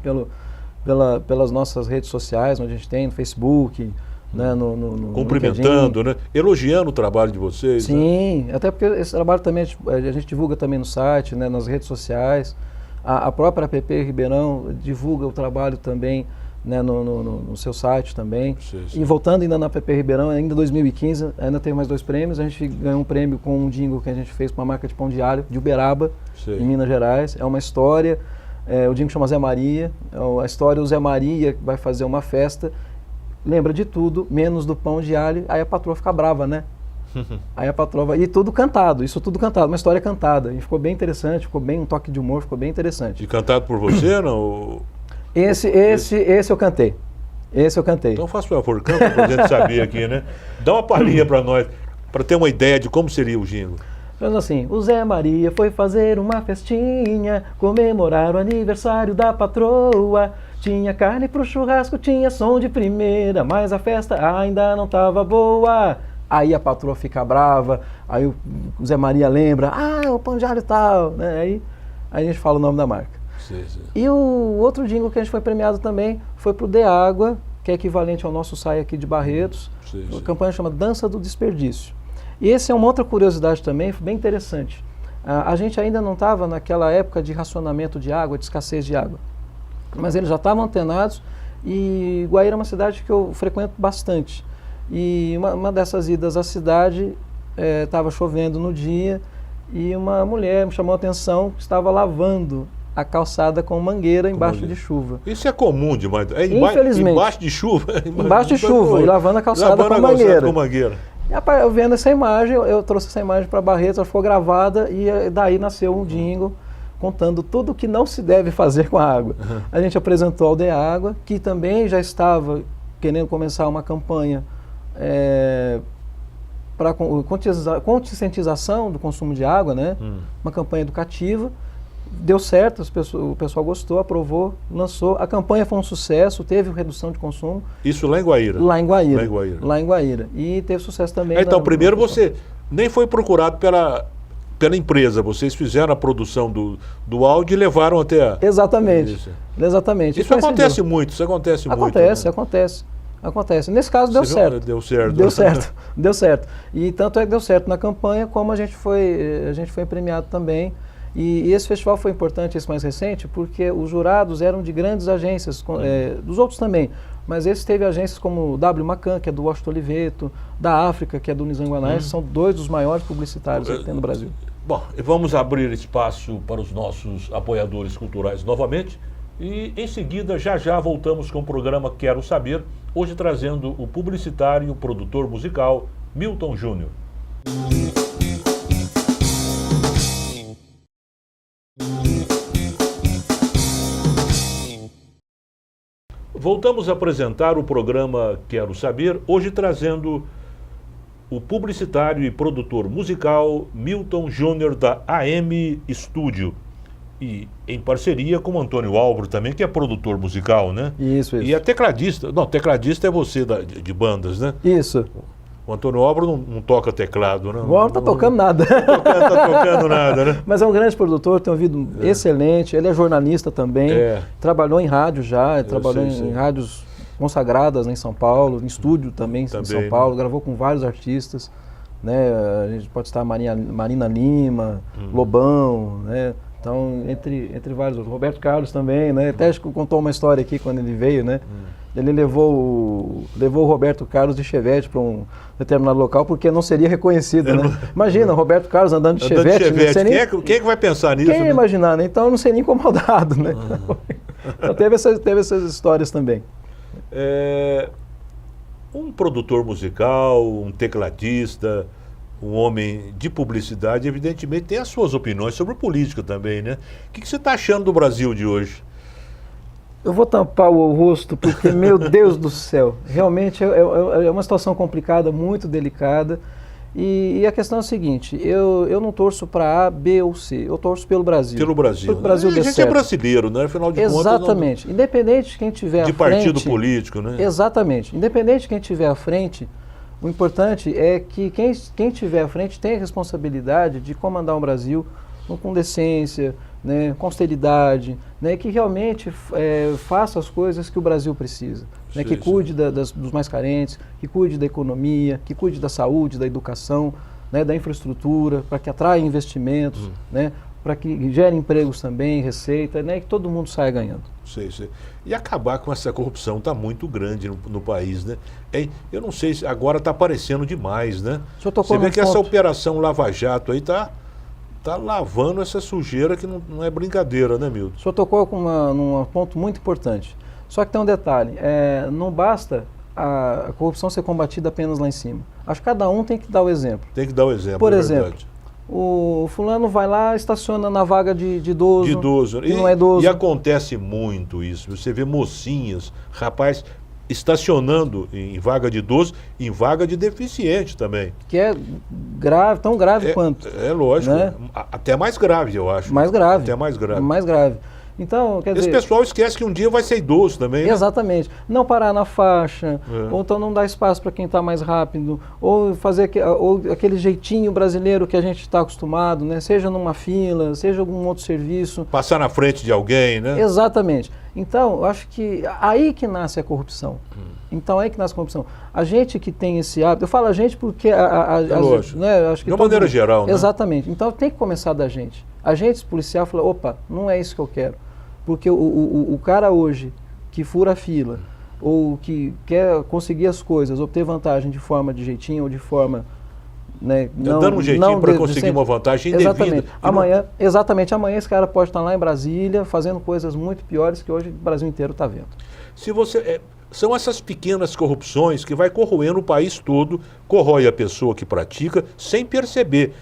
pelas nossas redes sociais, onde a gente tem, no Facebook, né, no cumprimentando, LinkedIn. né? Elogiando o trabalho de vocês. Sim, né? Até porque esse trabalho também a gente divulga também no site, né, nas redes sociais. A própria APP Ribeirão divulga o trabalho também, né, no seu site também. Sim. E voltando ainda na APP Ribeirão, ainda em 2015, ainda teve mais 2 prêmios. A gente ganhou um prêmio com um jingle que a gente fez com uma marca de pão de alho de Uberaba, em Minas Gerais. É uma história o Dingo chama Zé Maria, a história, o Zé Maria vai fazer uma festa, lembra de tudo, menos do pão de alho, aí a patroa fica brava, né? Aí a patroa, e tudo cantado, isso tudo cantado, uma história cantada, e ficou bem interessante, ficou bem, um toque de humor, ficou bem interessante. E cantado por você, não? Esse eu cantei. Esse eu cantei. Então faça o favor, canta pra gente saber aqui, né? Dá uma palhinha pra nós, pra ter uma ideia de como seria o jingle. Mas assim, o Zé Maria foi fazer uma festinha, comemorar o aniversário da patroa. Tinha carne pro churrasco, tinha som de primeira, mas a festa ainda não tava boa. Aí a patroa fica brava, aí o Zé Maria lembra, o pão de alho e tal, né? Aí a gente fala o nome da marca. Sim. E o outro jingle que a gente foi premiado também foi pro De Água, que é equivalente ao nosso SAI aqui de Barretos. A campanha chama Dança do Desperdício. E esse é uma outra curiosidade também, bem interessante. A gente ainda não estava naquela época de racionamento de água, de escassez de água. Mas eles já estavam antenados e Guaíra é uma cidade que eu frequento bastante. E uma dessas idas à cidade, estava chovendo no dia e uma mulher me chamou a atenção que estava lavando a calçada com mangueira embaixo de chuva. Isso é comum demais. Infelizmente. Embaixo de chuva? Embaixo de chuva e lavando a calçada com mangueira. E, rapaz, eu vendo essa imagem, eu trouxe essa imagem para Barretos, ela ficou gravada e daí nasceu um jingle contando tudo o que não se deve fazer com a água. A gente apresentou ao De Água, que também já estava querendo começar uma campanha para conscientização do consumo de água, né? Uma campanha educativa. Deu certo, o pessoal gostou, aprovou, lançou. A campanha foi um sucesso, teve redução de consumo. Isso lá em Guaíra? Lá em Guaíra. E teve sucesso também. Então, primeiro você nem foi procurado pela empresa, vocês fizeram a produção do áudio e levaram até a... Exatamente. Isso acontece muito, Acontece. Nesse caso deu certo. Deu certo. E tanto é que deu certo na campanha, como a gente foi premiado também. E esse festival foi importante, esse mais recente, porque os jurados eram de grandes agências, dos outros também, mas esse teve agências como o W. Macan, que é do Washington Oliveto, da África, que é do Nizanguanais, são dois dos maiores publicitários que tem no Brasil. Bom, vamos abrir espaço para os nossos apoiadores culturais novamente e em seguida já voltamos com o programa Quero Saber, hoje trazendo o publicitário e o produtor musical Milton Júnior. Voltamos a apresentar o programa Quero Saber, hoje trazendo o publicitário e produtor musical Milton Júnior da AM Studio. E em parceria com o Antônio Álvaro também, que é produtor musical, né? Isso. E é tecladista. Não, tecladista é você de bandas, né? Isso. O Antônio Álvaro não toca teclado, né? O Álvaro tá tocando nada. Tá tocando nada, né? Mas é um grande produtor, tem um ouvido excelente, ele é jornalista também, trabalhou em rádio já, trabalhou em rádios consagradas, né, em São Paulo, em estúdio também em São Paulo, gravou com vários artistas, né? A gente pode citar Marina Lima, Lobão, né? Então, entre vários outros. Roberto Carlos também, né? Até acho que contou uma história aqui quando ele veio, né? Ele levou o Roberto Carlos de Chevette para um determinado local porque não seria reconhecido, né? Imagina, o Roberto Carlos andando de Chevette. Quem é que vai pensar nisso? Quem ia imaginar, né? Então eu não seria incomodado, né? Então teve essas histórias também. Um produtor musical, um tecladista, um homem de publicidade, evidentemente tem as suas opiniões sobre política também, né? O que você está achando do Brasil de hoje? Eu vou tampar o rosto porque, meu Deus do céu, realmente é uma situação complicada, muito delicada. E a questão é a seguinte, eu não torço para A, B ou C, eu torço pelo Brasil. Pelo Brasil. O Brasil a gente é brasileiro, né? Afinal de contas... Exatamente. Independente de quem tiver à frente... De partido político, né? Exatamente. Independente de quem tiver à frente, o importante é que quem tiver à frente tem a responsabilidade de comandar o Brasil com decência, né, com austeridade, né, que realmente faça as coisas que o Brasil precisa, né, que cuide dos mais carentes, que cuide da economia, que cuide da saúde, da educação, né, da infraestrutura, para que atraia investimentos, né, para que gere empregos também, receita, né, e que todo mundo saia ganhando. E acabar com essa corrupção está muito grande no país, né? Eu não sei se agora está aparecendo demais, né? Você vê que essa operação Lava Jato aí está está lavando essa sujeira que não é brincadeira, né, Milton? O senhor tocou num ponto muito importante. Só que tem um detalhe, não basta a corrupção ser combatida apenas lá em cima. Acho que cada um tem que dar o exemplo. Tem que dar o exemplo, por é exemplo, verdade. O fulano vai lá, estaciona na vaga de idoso. De idoso. E não é idoso. E acontece muito isso. Você vê mocinhas, rapaz, estacionando em vaga de idoso, em vaga de deficiente também. Que é grave, tão grave quanto. É lógico. Né? Até mais grave, eu acho. Mais grave. Até mais grave. Mais grave. Então, quer dizer... Esse pessoal esquece que um dia vai ser idoso também, né? Exatamente. Não parar na faixa, ou então não dar espaço para quem está mais rápido, ou fazer aquele jeitinho brasileiro que a gente está acostumado, né? Seja numa fila, seja algum outro serviço. Passar na frente de alguém, né? Exatamente. Então, eu acho que aí que nasce a corrupção. Então, aí que nasce a corrupção. A gente que tem esse hábito, eu falo a gente porque... lógico. Né, acho que de uma maneira geral, né? Exatamente. Então, tem que começar da gente. A gente, policial, fala, opa, não é isso que eu quero. Porque o cara hoje que fura a fila, ou que quer conseguir as coisas, obter vantagem de forma de jeitinho ou de forma... Né, dando um jeitinho para conseguir uma vantagem indevida. Exatamente. Amanhã esse cara pode estar lá em Brasília fazendo coisas muito piores que hoje o Brasil inteiro está vendo. Se você... São essas pequenas corrupções que vai corroendo o país todo, corrói a pessoa que pratica sem perceber.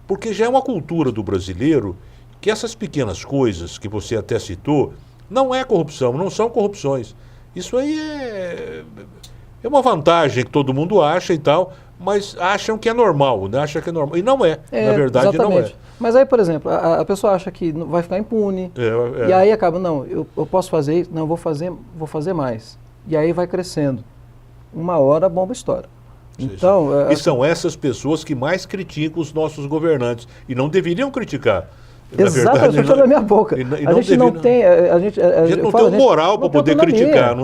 Porque já é uma cultura do brasileiro que essas pequenas coisas que você até citou, não é corrupção, não são corrupções. Isso aí é uma vantagem que todo mundo acha e tal, mas acham que é normal, né? Acham que é normal. E não é, na verdade exatamente. Não é. Mas aí, por exemplo, a pessoa acha que vai ficar impune, e aí acaba, não, eu posso fazer isso, não, vou fazer mais. E aí vai crescendo. Uma hora a bomba estoura. Então, e são essas pessoas que mais criticam os nossos governantes, e não deveriam criticar. Exatamente, você falou na minha boca. A gente não tem moral para poder criticar.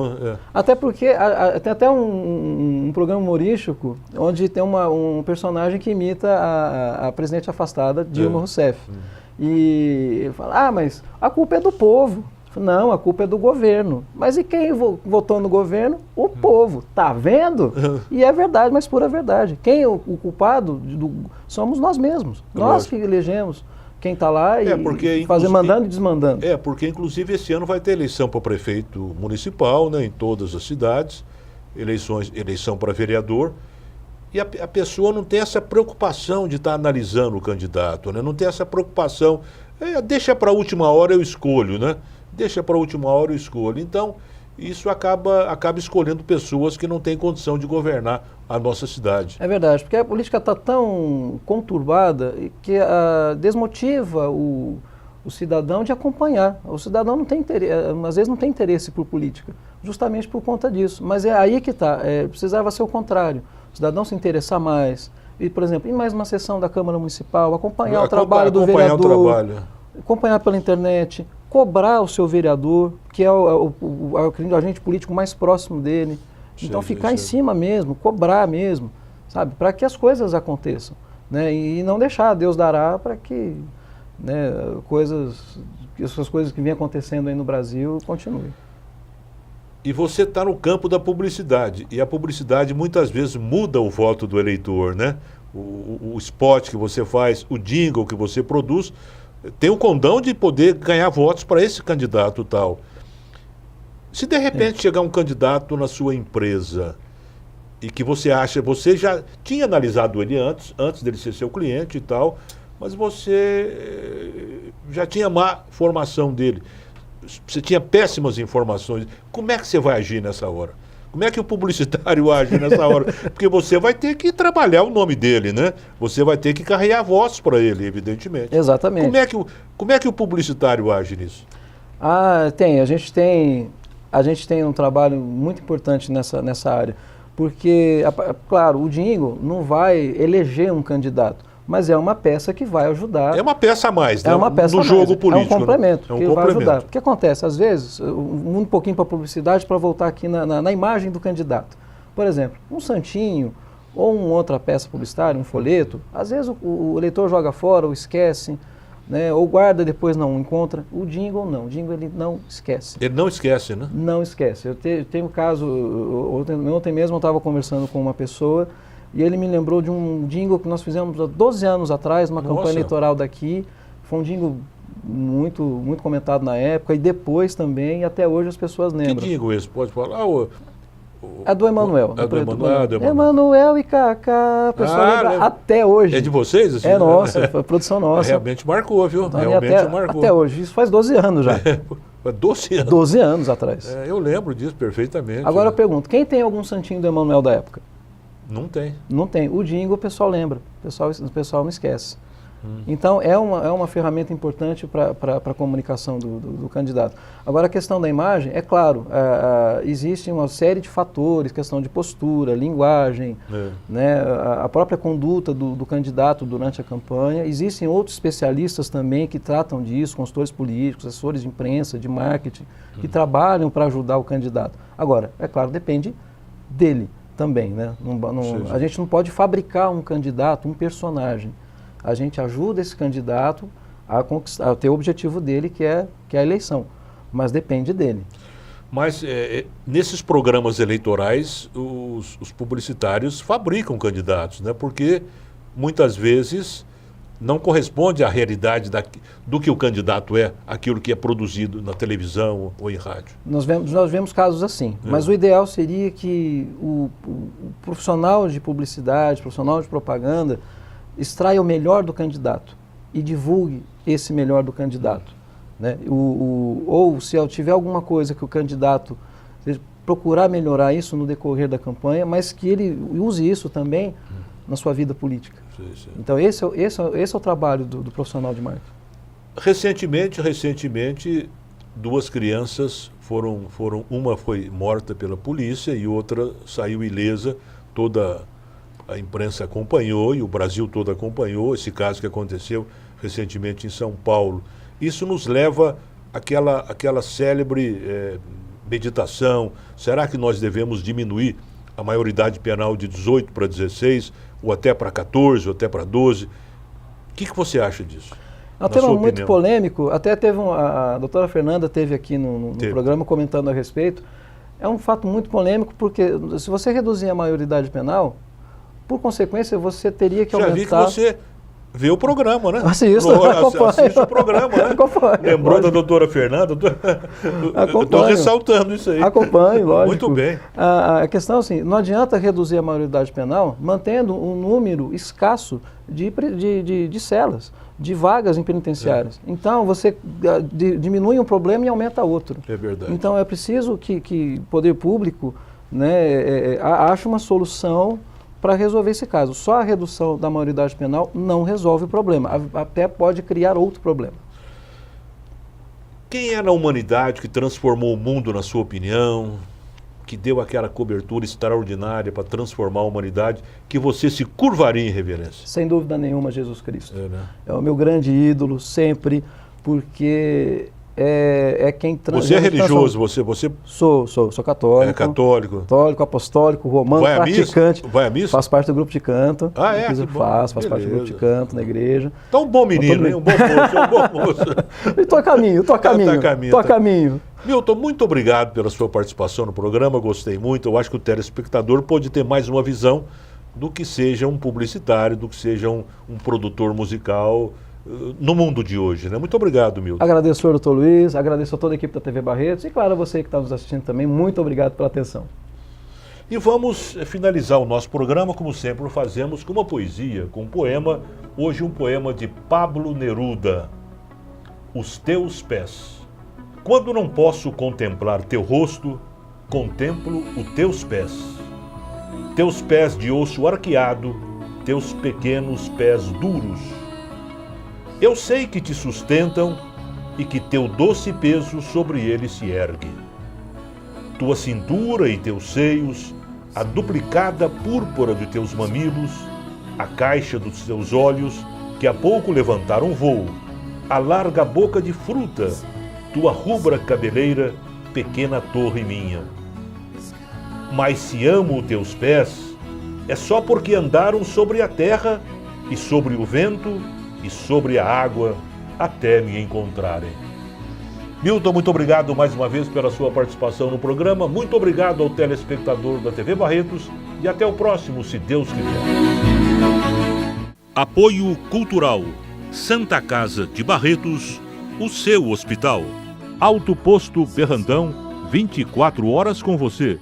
Até porque tem até um programa humorístico onde tem um personagem que imita a presidente afastada, Dilma Rousseff. E ele fala, mas a culpa é do povo. Não, a culpa é do governo. Mas e quem votou no governo? O povo. Tá vendo? E é verdade, mas pura verdade. Quem é o culpado somos nós mesmos. Nós que elegemos quem está lá mandando e desmandando. Porque inclusive esse ano vai ter eleição para prefeito municipal, né, em todas as cidades, eleição para vereador, e a pessoa não tem essa preocupação de estar analisando o candidato, né, não tem essa preocupação, deixa para a última hora eu escolho, né? Deixa para a última hora eu escolho. Então, isso acaba escolhendo pessoas que não têm condição de governar a nossa cidade. É verdade, porque a política está tão conturbada que desmotiva o cidadão de acompanhar. O cidadão não tem interesse, às vezes não tem interesse por política, justamente por conta disso. Mas é aí que está, precisava ser o contrário. O cidadão se interessar mais, e, por exemplo, ir mais uma sessão da Câmara Municipal, acompanhar o trabalho do vereador, acompanhar pela internet, cobrar o seu vereador, que é o agente político mais próximo dele. Então ficar em cima mesmo, cobrar mesmo, sabe, para que as coisas aconteçam, né? E não deixar, Deus dará para que, né, essas coisas que vêm acontecendo aí no Brasil continuem. E você está no campo da publicidade, e a publicidade muitas vezes muda o voto do eleitor, né? O spot que você faz, o jingle que você produz, tem o condão de poder ganhar votos para esse candidato tal. Se de repente chegar um candidato na sua empresa e que você já tinha analisado ele antes dele ser seu cliente e tal, mas você já tinha má formação dele, você tinha péssimas informações, como é que você vai agir nessa hora? Como é que o publicitário age nessa hora? Porque você vai ter que trabalhar o nome dele, né? Você vai ter que carregar votos para ele, evidentemente. Exatamente. Como é que o publicitário age nisso? A gente tem um trabalho muito importante nessa área. Porque, claro, o jingle não vai eleger um candidato, mas é uma peça que vai ajudar. É uma peça a mais, né? É uma peça no jogo político. É um complemento, né? que vai ajudar. O que acontece? Às vezes, um pouquinho para a publicidade, para voltar aqui na imagem do candidato. Por exemplo, um santinho ou uma outra peça publicitária, um folheto, às vezes o eleitor joga fora ou esquece, né? Ou guarda depois não encontra. O jingle não, o jingle ele não esquece. Ele não esquece, né? Não esquece. Eu tenho um caso, ontem mesmo eu estava conversando com uma pessoa e ele me lembrou de um jingle que nós fizemos há 12 anos atrás, uma campanha eleitoral daqui. Foi um jingle muito, muito comentado na época e depois também, e até hoje as pessoas lembram. Que jingle esse? Pode falar? É do Emanuel. Emanuel e Cacá, a pessoa lembra até hoje. É de vocês? Assim, é nossa, foi produção nossa. Realmente marcou, viu? Então, realmente marcou. Até hoje, isso faz 12 anos já. 12 anos? 12 anos atrás. Eu lembro disso perfeitamente. Agora eu pergunto, quem tem algum santinho do Emanuel da época? Não tem. Não tem. O jingle o pessoal lembra, o pessoal não esquece. Então é uma ferramenta importante para a comunicação do candidato. Agora a questão da imagem, é claro, existe uma série de fatores, questão de postura, linguagem, né, a própria conduta do candidato durante a campanha. Existem outros especialistas também que tratam disso, consultores políticos, assessores de imprensa, de marketing, que trabalham para ajudar o candidato. Agora, é claro, depende dele também, né? A gente não pode fabricar um candidato, um personagem. A gente ajuda esse candidato a ter o objetivo dele, que é a eleição, mas depende dele. Mas nesses programas eleitorais, os publicitários fabricam candidatos, né? Porque muitas vezes não corresponde à realidade do que o candidato é, aquilo que é produzido na televisão ou em rádio. Nós vemos casos assim, mas o ideal seria que o profissional de publicidade, profissional de propaganda, extraia o melhor do candidato e divulgue esse melhor do candidato. Né? Ou se tiver alguma coisa que o candidato procurar melhorar isso no decorrer da campanha, mas que ele use isso também na sua vida política. Sim. Então esse é o trabalho do profissional de marketing. Recentemente, duas crianças uma foi morta pela polícia e outra saiu ilesa. Toda a imprensa acompanhou e o Brasil todo acompanhou esse caso que aconteceu recentemente em São Paulo. Isso nos leva àquela célebre meditação. Será que nós devemos diminuir a maioridade penal de 18 para 16, ou até para 14, ou até para 12? O que você acha disso? É um tema muito polêmico. Até teve a doutora Fernanda esteve aqui no programa comentando a respeito. É um fato muito polêmico porque se você reduzir a maioridade penal, por consequência, você teria que aumentar... Já vi que você vê o programa, né? Assisto, assiste o programa, né? Lembrou da doutora Fernanda? Estou ressaltando isso aí. Acompanho, lógico. Muito bem. A questão é assim, não adianta reduzir a maioridade penal mantendo um número escasso de celas, de vagas em penitenciárias. Então, você diminui um problema e aumenta outro. É verdade. Então, é preciso que o poder público, né, ache uma solução para resolver esse caso. Só a redução da maioridade penal não resolve o problema, até pode criar outro problema. Quem é na humanidade que transformou o mundo, na sua opinião, que deu aquela cobertura extraordinária para transformar a humanidade, que você se curvaria em reverência? Sem dúvida nenhuma, Jesus Cristo. Né? É o meu grande ídolo sempre, porque é quem Você é religioso? Você... Sou católico. É católico? Católico, apostólico, romano, praticante. Vai à missa? Faço parte do grupo de canto. Faço parte do grupo de canto na igreja. Então um bom menino, hein? Um bom moço. Estou a caminho. Milton, muito obrigado pela sua participação no programa, gostei muito. Eu acho que o telespectador pode ter mais uma visão do que seja um publicitário, do que seja um produtor musical no mundo de hoje, né? Muito obrigado, Milton. Agradeço ao doutor Luiz, agradeço a toda a equipe da TV Barretos e, claro, a você que está nos assistindo também. Muito obrigado pela atenção. E vamos finalizar o nosso programa, como sempre o fazemos, com uma poesia, com um poema. Hoje um poema de Pablo Neruda. Os teus pés. Quando não posso contemplar teu rosto, contemplo os teus pés. Teus pés de osso arqueado, teus pequenos pés duros. Eu sei que te sustentam e que teu doce peso sobre eles se ergue. Tua cintura e teus seios, a duplicada púrpura de teus mamilos, a caixa dos teus olhos, que há pouco levantaram voo, a larga boca de fruta, tua rubra cabeleira, pequena torre minha. Mas se amo teus pés, é só porque andaram sobre a terra e sobre o vento e sobre a água até me encontrarem. Milton, muito obrigado mais uma vez pela sua participação no programa. Muito obrigado ao telespectador da TV Barretos e até o próximo, se Deus quiser. Apoio Cultural Santa Casa de Barretos, o seu hospital. Alto Posto Berrandão, 24 horas com você.